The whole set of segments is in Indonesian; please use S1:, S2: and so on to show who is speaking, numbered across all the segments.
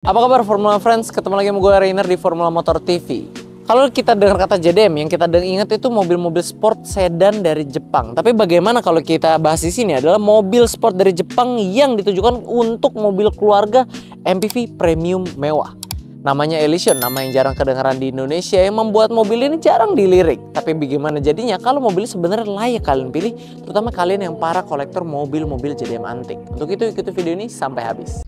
S1: Apa kabar Formula Friends? Ketemu lagi sama gue Rainer di Formula Motor TV. Kalau kita dengar kata JDM, yang kita ingat itu mobil-mobil sport sedan dari Jepang. Tapi bagaimana kalau kita bahas di sini adalah mobil sport dari Jepang yang ditujukan untuk mobil keluarga MPV premium mewah. Namanya Elysion, nama yang jarang kedengaran di Indonesia, yang membuat mobil ini jarang dilirik. Tapi bagaimana jadinya kalau mobil sebenarnya layak kalian pilih, terutama kalian yang para kolektor mobil-mobil JDM antik. Untuk itu ikuti video ini sampai habis.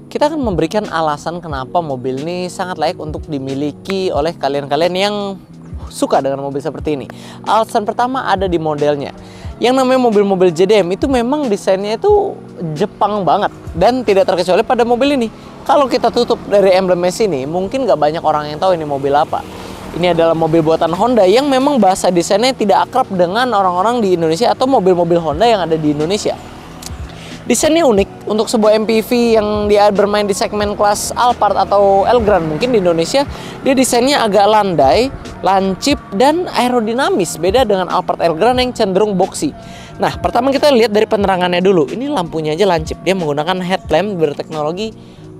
S1: Kita akan memberikan alasan kenapa mobil ini sangat layak untuk dimiliki oleh kalian-kalian yang suka dengan mobil seperti ini. Alasan pertama ada di modelnya. Yang namanya mobil-mobil JDM itu memang desainnya itu Jepang banget. Dan tidak terkecuali pada mobil ini. Kalau kita tutup dari emblemnya sini, mungkin nggak banyak orang yang tahu ini mobil apa. Ini adalah mobil buatan Honda yang memang bahasa desainnya tidak akrab dengan orang-orang di Indonesia atau mobil-mobil Honda yang ada di Indonesia. Desainnya unik untuk sebuah MPV yang dia bermain di segmen kelas Alphard atau Elgrand mungkin di Indonesia. Dia desainnya agak landai, lancip, dan aerodinamis. Beda dengan Alphard Elgrand yang cenderung boxy. Nah, pertama kita lihat dari penerangannya dulu. Ini lampunya aja lancip. Dia menggunakan headlamp berteknologi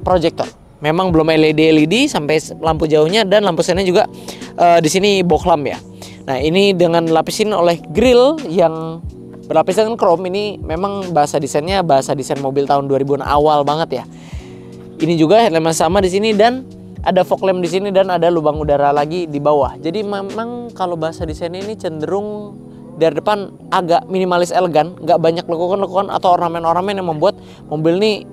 S1: proyektor. Memang belum LED sampai lampu jauhnya, dan lampu sennya juga di sini bohlam ya. Nah, ini dengan dilapisin oleh grill yang berlapis dengan chrome. Ini memang bahasa desainnya bahasa desain mobil tahun 2000-an awal banget ya. Ini juga headlamp sama di sini, dan ada fog lamp di sini, dan ada lubang udara lagi di bawah. Jadi memang kalau bahasa desainnya ini cenderung dari depan agak minimalis elegan, nggak banyak lekukan-lekukan atau ornamen-ornamen yang membuat mobil ini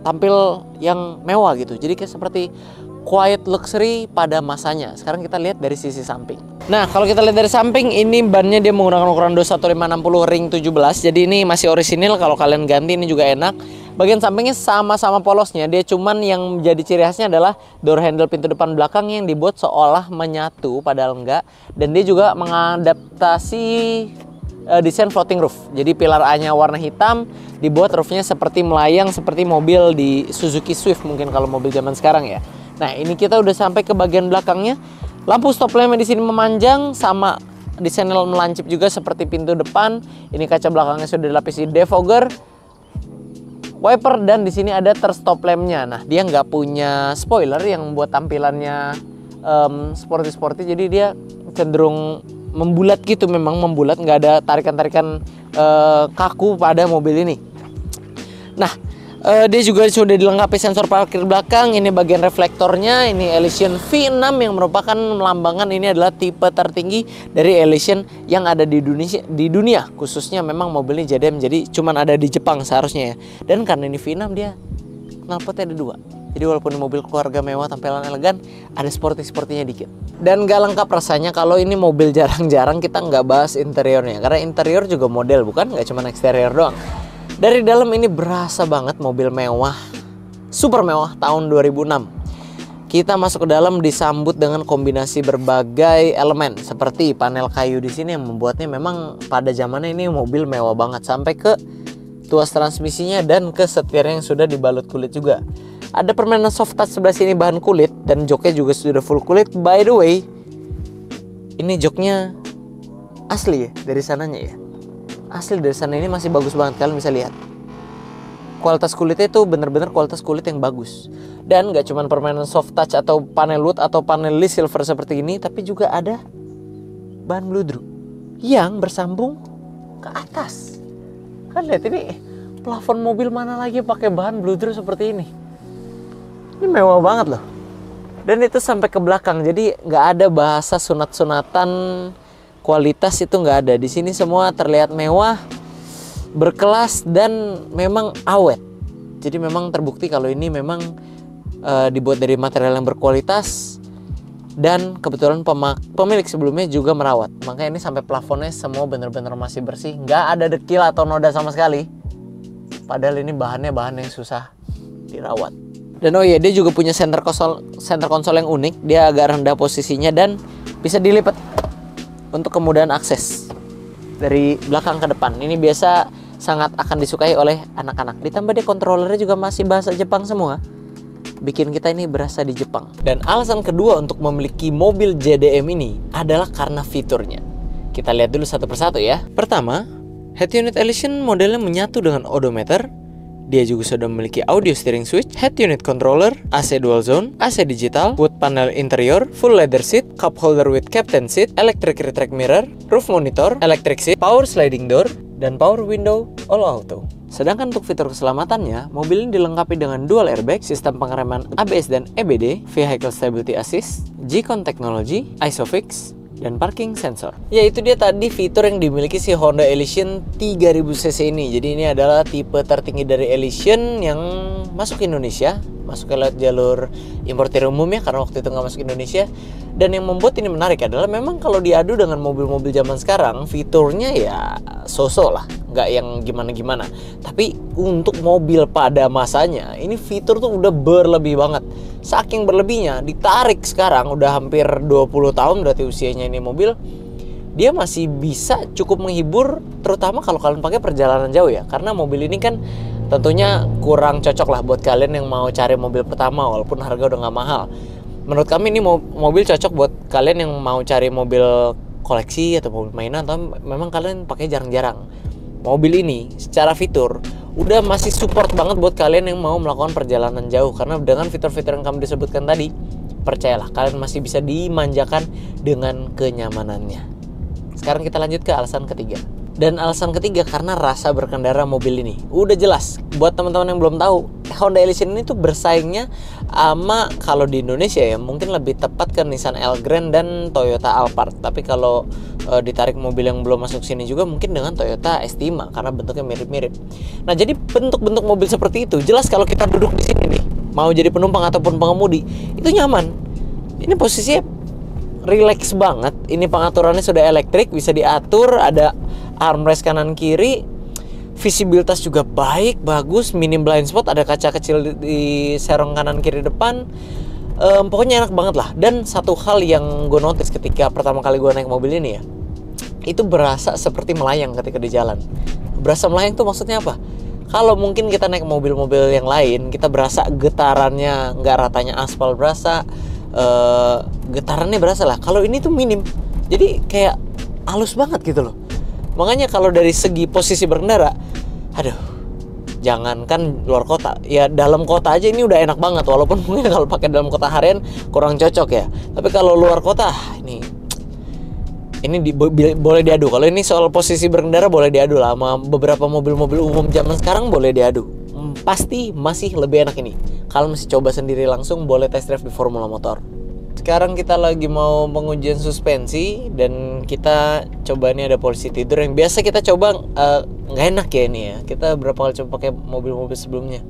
S1: tampil yang mewah gitu. Jadi kayak seperti quiet luxury pada masanya. Sekarang kita lihat dari sisi samping. Nah, kalau kita lihat dari samping, ini bannya dia menggunakan ukuran 21560 ring 17. Jadi ini masih orisinil, kalau kalian ganti ini juga enak. Bagian sampingnya sama-sama polosnya. Dia cuman yang menjadi ciri khasnya adalah door handle pintu depan belakang yang dibuat seolah menyatu padahal enggak. Dan dia juga mengadaptasi desain floating roof. Jadi pilar A-nya warna hitam, dibuat roofnya seperti melayang seperti mobil di Suzuki Swift mungkin kalau mobil zaman sekarang ya. Nah, ini kita udah sampai ke bagian belakangnya. Lampu stop lamp di sini memanjang, sama desain melancip juga seperti pintu depan. Ini kaca belakangnya sudah dilapisi defogger, wiper, dan di sini ada terstop lampnya. Nah, dia nggak punya spoiler yang membuat tampilannya sporty-sporty. Jadi dia cenderung membulat gitu, memang membulat, nggak ada tarikan-tarikan kaku pada mobil ini. Nah, dia juga sudah dilengkapi sensor parkir belakang. Ini bagian reflektornya. Ini Elysion V6 yang merupakan melambangkan ini adalah tipe tertinggi dari Elysion yang ada di dunia. Khususnya memang mobil ini JDM, jadi cuman ada di Jepang seharusnya ya. Dan karena ini V6, dia knalpotnya ada 2. Jadi walaupun ini mobil keluarga mewah, tampilan elegan, ada sporty-sportinya dikit. Dan gak lengkap rasanya kalau ini mobil jarang-jarang kita nggak bahas interiornya. Karena interior juga model, bukan? Nggak cuma eksterior doang. Dari dalam ini berasa banget mobil mewah, super mewah tahun 2006. Kita masuk ke dalam disambut dengan kombinasi berbagai elemen seperti panel kayu di sini yang membuatnya memang pada zamannya ini mobil mewah banget, sampai ke tuas transmisinya dan ke setirnya yang sudah dibalut kulit juga. Ada permainan soft touch sebelah sini bahan kulit, dan joknya juga sudah full kulit. By the way, ini joknya asli ya dari sananya ya. Asli dari sana, ini masih bagus banget, kalian bisa lihat. Kualitas kulitnya itu bener-bener kualitas kulit yang bagus. Dan gak cuma permainan soft touch atau panel wood atau panel silver seperti ini, tapi juga ada bahan bludru yang bersambung ke atas. Kan lihat ini, plafon mobil mana lagi pakai bahan bludru seperti ini. Ini mewah banget loh. Dan itu sampai ke belakang, jadi gak ada bahasa sunat-sunatan. Kualitas itu nggak ada. Di sini semua terlihat mewah, berkelas, dan memang awet. Jadi memang terbukti kalau ini memang dibuat dari material yang berkualitas, dan kebetulan pemilik sebelumnya juga merawat. Makanya ini sampai plafonnya semua benar-benar masih bersih, nggak ada dekil atau noda sama sekali. Padahal ini bahannya bahan yang susah dirawat. Dan oh iya, dia juga punya center konsol yang unik. Dia agak rendah posisinya dan bisa dilipat untuk kemudahan akses dari belakang ke depan. Ini biasa sangat akan disukai oleh anak-anak. Ditambah dia controllernya juga masih bahasa Jepang semua, bikin kita ini berasa di Jepang. Dan alasan kedua untuk memiliki mobil JDM ini adalah karena fiturnya. Kita lihat dulu satu persatu ya. Pertama, head unit Elysion modelnya menyatu dengan odometer. Dia juga sudah memiliki audio steering switch, head unit controller, AC dual zone, AC digital, wood panel interior, full leather seat, cup holder with captain seat, electric retract mirror, roof monitor, electric seat, power sliding door, dan power window all auto. Sedangkan untuk fitur keselamatannya, mobil ini dilengkapi dengan dual airbag, sistem pengereman ABS dan EBD, vehicle stability assist, G-Con technology, ISOFIX, dan parking sensor. Ya, itu dia tadi fitur yang dimiliki si Honda Elysion 3000cc ini. Jadi ini adalah tipe tertinggi dari Elysion yang masuk ke Indonesia, masuk ke lewat jalur importir umum ya, karena waktu itu nggak masuk Indonesia. Dan yang membuat ini menarik adalah memang kalau diadu dengan mobil-mobil zaman sekarang, fiturnya ya so-so lah, nggak yang gimana-gimana. Tapi untuk mobil pada masanya, ini fitur tuh udah berlebih banget. Saking berlebihnya, ditarik sekarang udah hampir 20 tahun berarti usianya ini mobil, dia masih bisa cukup menghibur, terutama kalau kalian pakai perjalanan jauh ya. Karena mobil ini kan tentunya kurang cocok lah buat kalian yang mau cari mobil pertama, walaupun harga udah nggak mahal. Menurut kami ini mobil cocok buat kalian yang mau cari mobil koleksi atau mobil mainan, atau memang kalian pakai jarang-jarang. Mobil ini secara fitur udah masih support banget buat kalian yang mau melakukan perjalanan jauh, karena dengan fitur-fitur yang kami disebutkan tadi, percayalah kalian masih bisa dimanjakan dengan kenyamanannya. Sekarang kita lanjut ke alasan ketiga. Dan alasan ketiga karena rasa berkendara mobil ini. Udah jelas, buat teman-teman yang belum tahu, Honda Elysion ini tuh bersaingnya sama, kalau di Indonesia ya mungkin lebih tepat ke Nissan Elgrand dan Toyota Alphard. Tapi kalau ditarik mobil yang belum masuk sini juga mungkin dengan Toyota Estima, karena bentuknya mirip-mirip. Nah, jadi bentuk-bentuk mobil seperti itu jelas kalau kita duduk di sini nih, mau jadi penumpang ataupun pengemudi, itu nyaman. Ini posisinya relax banget. Ini pengaturannya sudah elektrik, bisa diatur, ada armrest kanan kiri, visibilitas juga baik, bagus, minim blind spot, ada kaca kecil di serong kanan kiri depan. Pokoknya enak banget lah. Dan satu hal yang gue notice ketika pertama kali gue naik mobil ini ya, itu berasa seperti melayang ketika di jalan. Berasa melayang tuh maksudnya apa? Kalau mungkin kita naik mobil-mobil yang lain, kita berasa getarannya, nggak ratanya aspal berasa, getarannya berasa lah. Kalau ini tuh minim, jadi kayak halus banget gitu loh. Makanya kalau dari segi posisi berkendara, aduh, jangankan luar kota, ya dalam kota aja ini udah enak banget. Walaupun mungkin kalau pakai dalam kota harian kurang cocok ya, tapi kalau luar kota ini boleh diadu. Kalau ini soal posisi berkendara boleh diadu lah sama beberapa mobil-mobil umum zaman sekarang, boleh diadu. Pasti masih lebih enak ini. Kalau masih coba sendiri langsung, boleh test drive di Formula Motor. Sekarang kita lagi mau pengujian suspensi, dan kita coba, ini ada polisi tidur yang biasa kita coba, nggak enak ya ini ya. Kita berapa kali coba pakai mobil-mobil sebelumnya.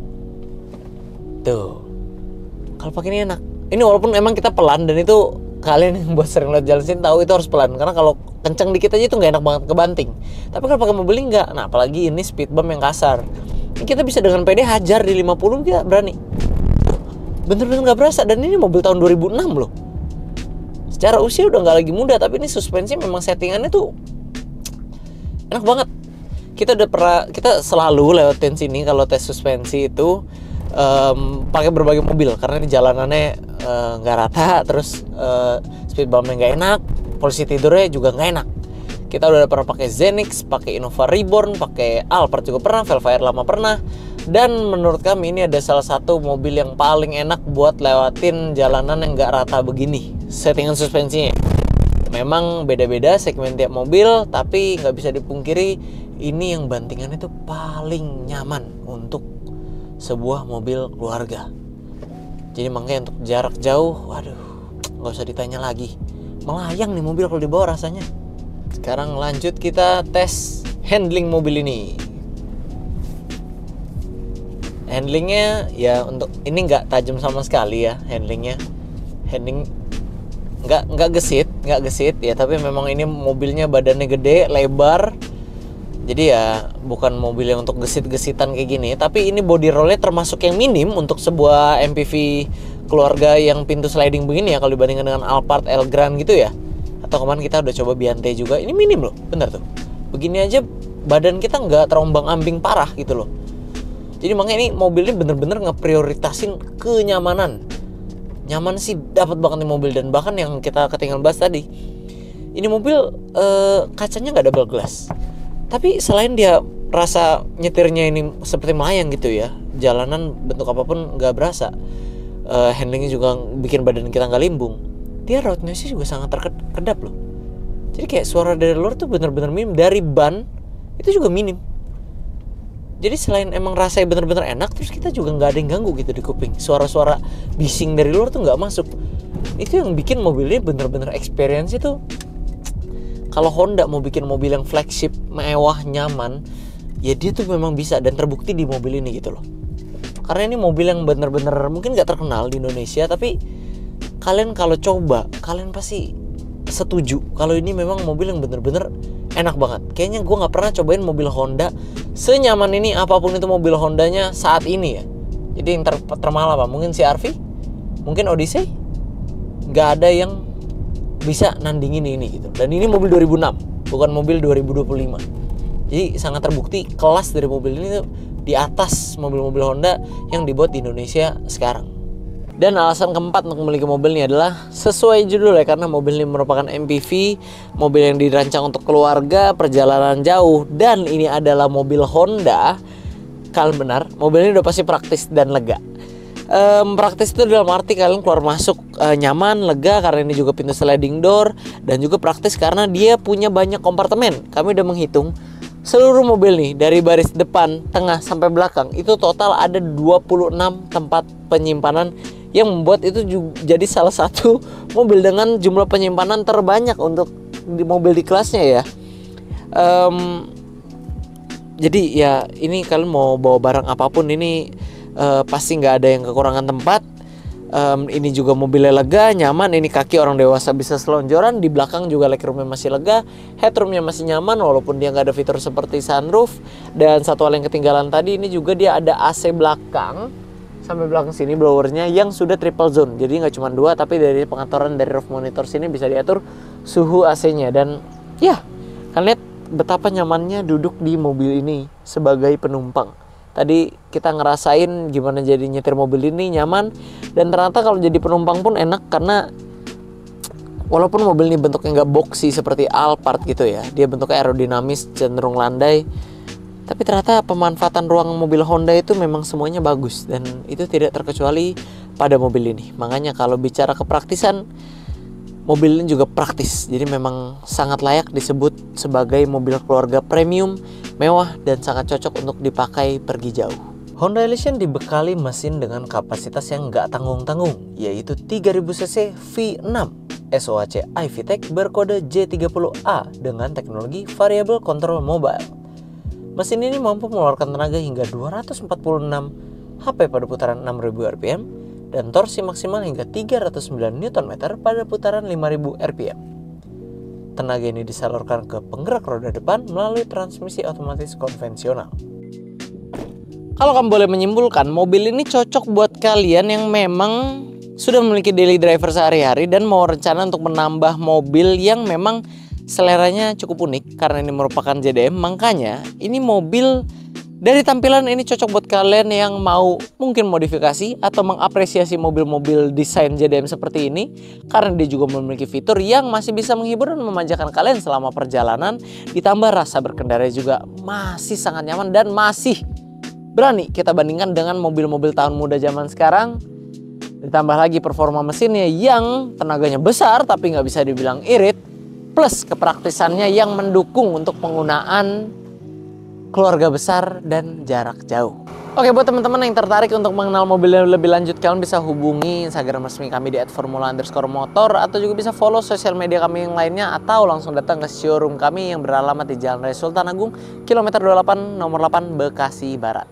S1: Tuh, kalau pakai ini enak. Ini walaupun emang kita pelan, dan itu kalian yang buat sering lihat jalan sini tahu itu harus pelan, karena kalau kenceng dikit aja itu nggak enak banget, kebanting. Tapi kalau pakai mobil ini nggak. Nah, apalagi ini speed bump yang kasar, ini kita bisa dengan pede hajar di 50, kita berani. Bener-bener nggak berasa. Dan ini mobil tahun 2006 loh. Secara usia udah nggak lagi muda, tapi ini suspensi memang settingannya tuh enak banget. Kita selalu lewatin sini kalau tes suspensi itu pakai berbagai mobil, karena di jalanannya nggak rata, terus speed bumpnya nggak enak, posisi tidurnya juga nggak enak. Kita udah pernah pakai Zenix, pakai Innova Reborn, pakai Alphard juga pernah, Velfire lama pernah. Dan menurut kami ini ada salah satu mobil yang paling enak buat lewatin jalanan yang nggak rata begini. Settingan suspensinya memang beda-beda segmen tiap mobil, tapi nggak bisa dipungkiri ini yang bantingannya itu paling nyaman untuk sebuah mobil keluarga. Jadi makanya untuk jarak jauh, waduh, nggak usah ditanya lagi, melayang nih mobil kalau dibawa rasanya. Sekarang lanjut kita tes handling mobil ini. Handlingnya ya, untuk ini nggak tajam sama sekali ya handling nggak gesit ya, tapi memang ini mobilnya badannya gede, lebar, jadi ya bukan mobil yang untuk gesit-gesitan kayak gini. Tapi ini body rollnya termasuk yang minim untuk sebuah MPV keluarga yang pintu sliding begini ya, kalau dibandingkan dengan Alphard, Elgrand gitu ya, atau kemarin kita udah coba Biante juga, ini minim loh, bener tuh. Begini aja badan kita nggak terombang-ambing parah gitu loh. Jadi makanya ini mobil ini bener-bener ngeprioritasin kenyamanan. Nyaman sih dapat banget nih mobil. Dan bahkan yang kita ketinggalan bahas tadi, ini mobil kacanya nggak double glass. Tapi selain dia rasa nyetirnya ini seperti melayang gitu ya, jalanan bentuk apapun nggak berasa, handlingnya juga bikin badan kita nggak limbung, dia road noise-nya juga sangat terkedap loh. Jadi kayak suara dari luar tuh bener-bener minim. Dari ban itu juga minim. Jadi selain emang rasanya bener-bener enak, terus kita juga nggak ada yang ganggu gitu di kuping. Suara-suara bising dari luar tuh nggak masuk. Itu yang bikin mobil ini bener-bener experience itu. Kalau Honda mau bikin mobil yang flagship, mewah, nyaman, ya dia tuh memang bisa, dan terbukti di mobil ini gitu loh. Karena ini mobil yang bener-bener mungkin gak terkenal di Indonesia, tapi kalian kalau coba, kalian pasti setuju kalau ini memang mobil yang bener-bener enak banget. Kayaknya gue gak pernah cobain mobil Honda senyaman ini, apapun itu mobil Hondanya saat ini ya. Jadi yang termahal apa? Mungkin CR-V? Mungkin Odyssey? Gak ada yang bisa nandingin ini gitu. Dan ini mobil 2006, bukan mobil 2025. Jadi sangat terbukti kelas dari mobil ini tuh di atas mobil-mobil Honda yang dibuat di Indonesia sekarang. Dan alasan keempat untuk memiliki mobil ini adalah sesuai judul ya, karena mobil ini merupakan MPV, mobil yang dirancang untuk keluarga, perjalanan jauh, dan ini adalah mobil Honda. Kalian benar, mobil ini udah pasti praktis dan lega. Praktis itu dalam arti kalian keluar masuk nyaman, lega, karena ini juga pintu sliding door, dan juga praktis karena dia punya banyak kompartemen. Kami udah menghitung seluruh mobil nih dari baris depan, tengah sampai belakang itu total ada 26 tempat penyimpanan, yang membuat itu jadi salah satu mobil dengan jumlah penyimpanan terbanyak untuk di mobil di kelasnya ya. Jadi ya ini kalian mau bawa barang apapun ini pasti nggak ada yang kekurangan tempat. Ini juga mobilnya lega, nyaman. Ini kaki orang dewasa bisa selonjoran. Di belakang juga legroomnya masih lega, headroomnya masih nyaman walaupun dia nggak ada fitur seperti sunroof. Dan satu hal yang ketinggalan tadi, ini juga dia ada AC belakang sampai belakang sini blowernya yang sudah triple zone. Jadi nggak cuma dua, tapi dari pengaturan dari roof monitor sini bisa diatur suhu AC-nya. Dan ya, kalian lihat betapa nyamannya duduk di mobil ini sebagai penumpang. Tadi kita ngerasain gimana jadi nyetir mobil ini nyaman, dan ternyata kalau jadi penumpang pun enak, karena walaupun mobil ini bentuknya nggak boxy seperti Alphard gitu ya, dia bentuknya aerodinamis, cenderung landai, tapi ternyata pemanfaatan ruang mobil Honda itu memang semuanya bagus, dan itu tidak terkecuali pada mobil ini. Makanya kalau bicara kepraktisan, mobil ini juga praktis, jadi memang sangat layak disebut sebagai mobil keluarga premium, mewah, dan sangat cocok untuk dipakai pergi jauh. Honda Elysion dibekali mesin dengan kapasitas yang nggak tanggung-tanggung, yaitu 3000cc V6 SOHC iVTEC berkode J30A dengan teknologi Variable Control Mobile. Mesin ini mampu mengeluarkan tenaga hingga 246 HP pada putaran 6000 rpm dan torsi maksimal hingga 309 Nm pada putaran 5000 rpm. Tenaga ini disalurkan ke penggerak roda depan melalui transmisi otomatis konvensional. Kalau kamu boleh menyimpulkan, mobil ini cocok buat kalian yang memang sudah memiliki daily driver sehari-hari dan mau rencana untuk menambah mobil yang memang seleranya cukup unik, karena ini merupakan JDM. Makanya ini mobil dari tampilan ini cocok buat kalian yang mau mungkin modifikasi atau mengapresiasi mobil-mobil desain JDM seperti ini, karena dia juga memiliki fitur yang masih bisa menghibur dan memanjakan kalian selama perjalanan. Ditambah rasa berkendara juga masih sangat nyaman dan masih berani kita bandingkan dengan mobil-mobil tahun muda zaman sekarang. Ditambah lagi performa mesinnya yang tenaganya besar tapi nggak bisa dibilang irit, plus kepraktisannya yang mendukung untuk penggunaan keluarga besar dan jarak jauh. Oke, buat teman-teman yang tertarik untuk mengenal mobilnya lebih lanjut, kalian bisa hubungi Instagram resmi kami di @formula_motor, atau juga bisa follow sosial media kami yang lainnya, atau langsung datang ke showroom kami yang beralamat di Jalan Raya Sultan Agung, kilometer 28, nomor 8, Bekasi Barat.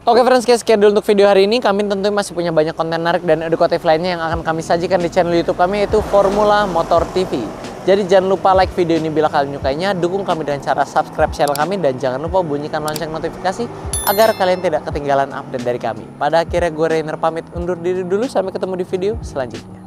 S1: Oke friends, sekian dulu untuk video hari ini. Kami tentunya masih punya banyak konten menarik dan edukatif lainnya yang akan kami sajikan di channel YouTube kami, yaitu Formula Motor TV. Jadi jangan lupa like video ini bila kalian menyukainya, dukung kami dengan cara subscribe channel kami, dan jangan lupa bunyikan lonceng notifikasi agar kalian tidak ketinggalan update dari kami. Pada akhirnya gue Rainer pamit undur diri dulu, sampai ketemu di video selanjutnya.